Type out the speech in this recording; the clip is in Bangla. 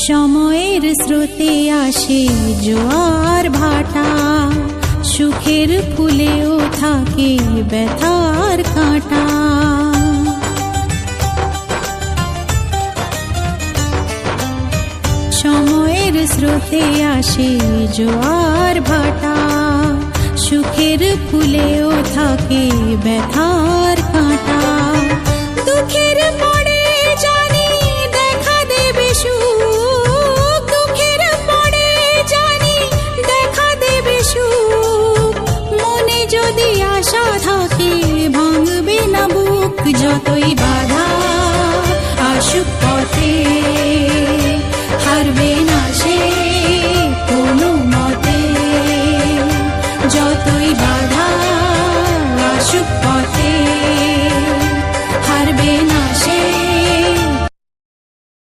সময়ের স্রোতে আসে জোয়ার ভাটা, সুখের ফুলেও থাকে ব্যথার কাঁটা। সময়ের স্রোতে আসে জোয়ার ভাটা, সুখের ফুলেও থাকে ব্যথার কাঁটা। দুঃখের পর